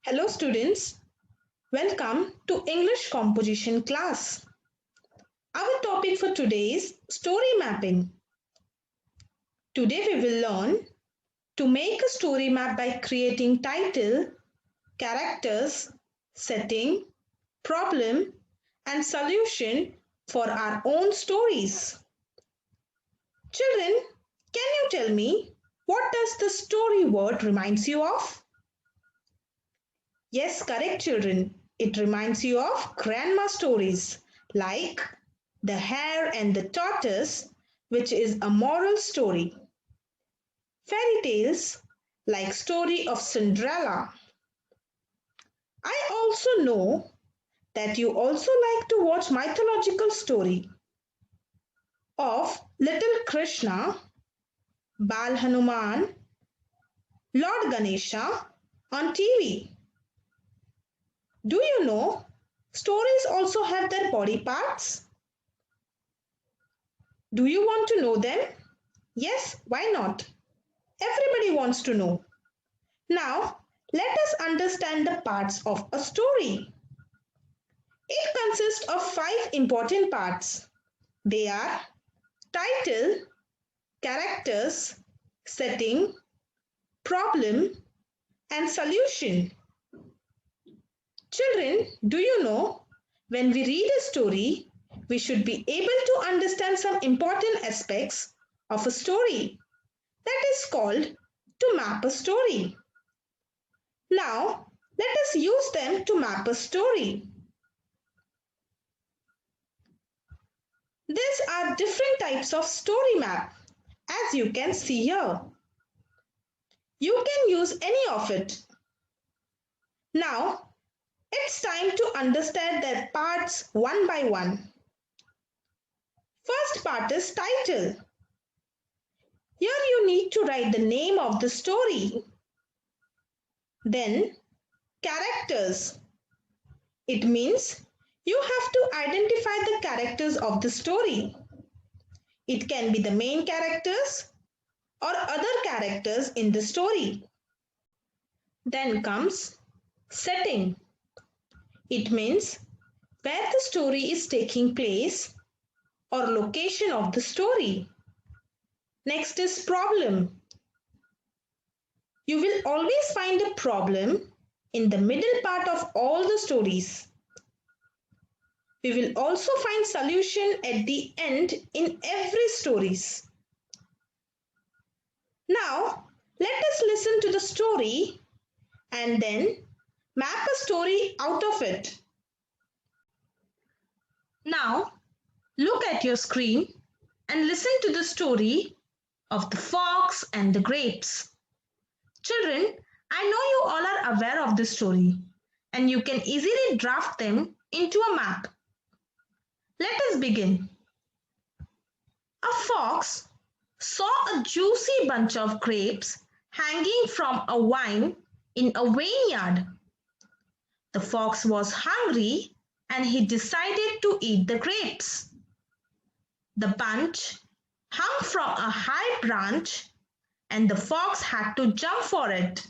Hello students, welcome to English composition class. Our topic for today is story mapping. Today we will learn to make a story map by creating title, characters, setting, problem and solution for our own stories. Children, can you tell me what does the story word reminds you of? Yes, correct children. It reminds you of grandma stories like The Hare and the Tortoise, which is a moral story. Fairy tales like Story of Cinderella. I also know that you also like to watch mythological story of Little Krishna, Bal Hanuman, Lord Ganesha on TV. Do you know stories also have their body parts? Do you want to know them? Yes, why not? Everybody wants to know. Now, let us understand the parts of a story. It consists of 5 important parts. They are title, characters, setting, problem, and solution. Children, do you know when we read a story, we should be able to understand some important aspects of a story. That is called to map a story. Now, let us use them to map a story. These are different types of story map, as you can see here. You can use any of it. Now, it's time to understand their parts one by one. First part is title. Here you need to write the name of the story. Then, characters. It means you have to identify the characters of the story. It can be the main characters or other characters in the story. Then comes setting. It means where the story is taking place or location of the story. Next is problem. You will always find a problem in the middle part of all the stories. We will also find solution at the end in every stories. Now, let us listen to the story and then map a story out of it. Now, look at your screen and listen to the story of the fox and the grapes. Children, I know you all are aware of this story and you can easily draft them into a map. Let us begin. A fox saw a juicy bunch of grapes hanging from a vine in a vineyard. The fox was hungry and he decided to eat the grapes. The bunch hung from a high branch and the fox had to jump for it.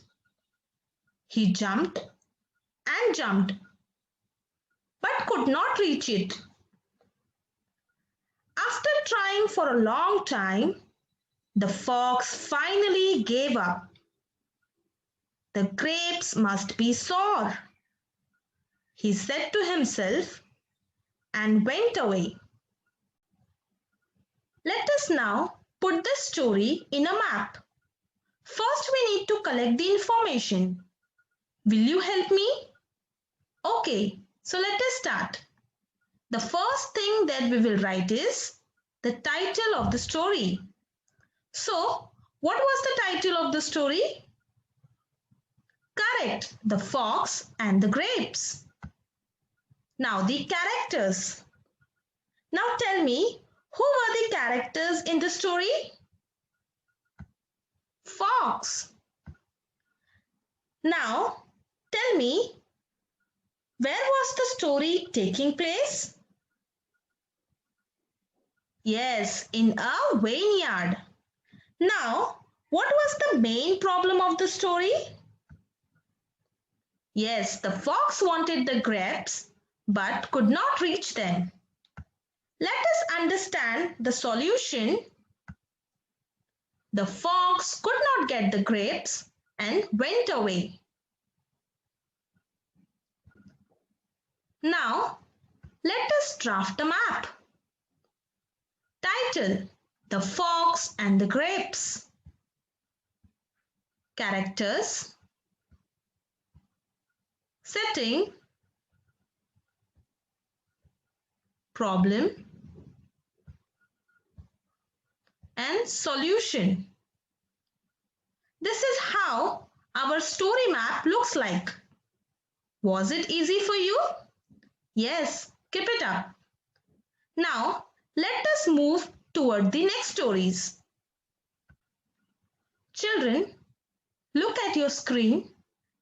He jumped and jumped, but could not reach it. After trying for a long time, the fox finally gave up. The grapes must be sour, he said to himself and went away. Let us now put the story in a map. First, we need to collect the information. Will you help me? Okay, so let us start. The first thing that we will write is the title of the story. So, what was the title of the story? Correct, The Fox and the Grapes. Now the characters. Now tell me, who were the characters in the story? Fox. Now tell me, where was the story taking place? Yes, in a vineyard. Now, what was the main problem of the story? Yes, the fox wanted the grapes but could not reach them. Let us understand the solution. The fox could not get the grapes and went away. Now, let us draft a map. Title: The Fox and the Grapes. Characters. Setting. Problem and solution. This is how our story map looks like. Was it easy for you? Yes, keep it up. Now, let us move toward the next stories. Children, look at your screen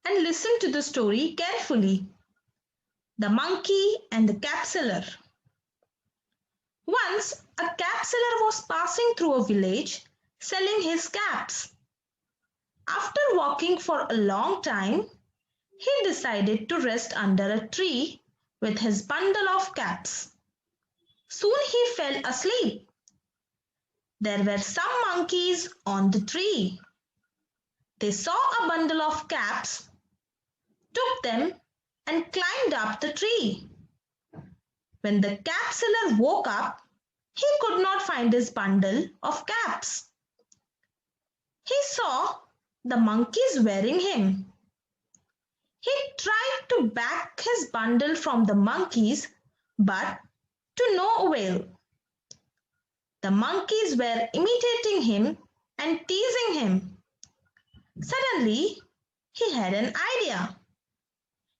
and listen to the story carefully. The Monkey and the Capsular. Once, a capsular was passing through a village selling his caps. After walking for a long time, he decided to rest under a tree with his bundle of caps. Soon he fell asleep. There were some monkeys on the tree. They saw a bundle of caps, took them, and climbed up the tree. When the capsular woke up, he could not find his bundle of caps. He saw the monkeys wearing him. He tried to back his bundle from the monkeys, but to no avail. The monkeys were imitating him and teasing him. Suddenly, he had an idea.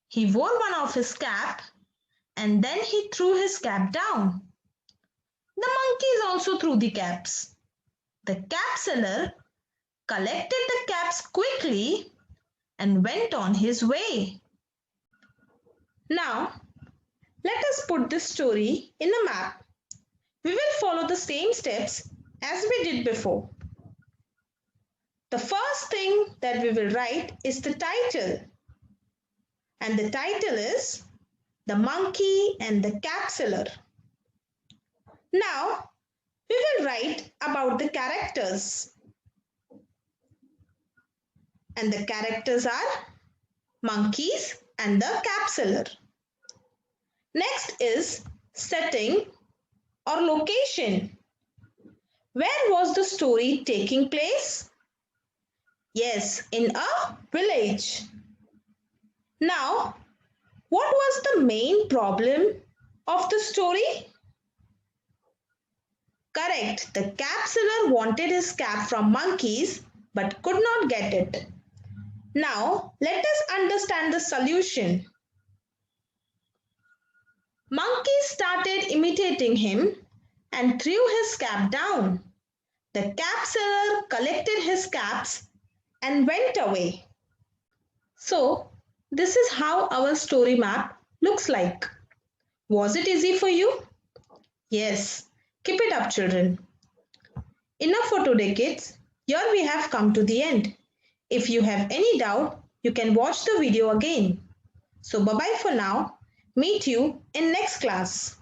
He wore one of his caps and then he threw his cap down. The monkeys also threw the caps. The cap seller collected the caps quickly and went on his way. Now, let us put this story in a map. We will follow the same steps as we did before. The first thing that we will write is the title. And the title is The Monkey and the Capsular. Now, we will write about the characters. And the characters are monkeys and the capsular. Next is setting or location. Where was the story taking place? Yes, in a village. Now, what was the main problem of the story? Correct, the capsular wanted his cap from monkeys but could not get it. Now, let us understand the solution. Monkeys started imitating him and threw his cap down. The capsular collected his caps and went away. So, this is how our story map looks like. Was it easy for you? Yes. Keep it up, children. Enough for today, kids. Here we have come to the end. If you have any doubt, you can watch the video again. So bye-bye for now. Meet you in next class.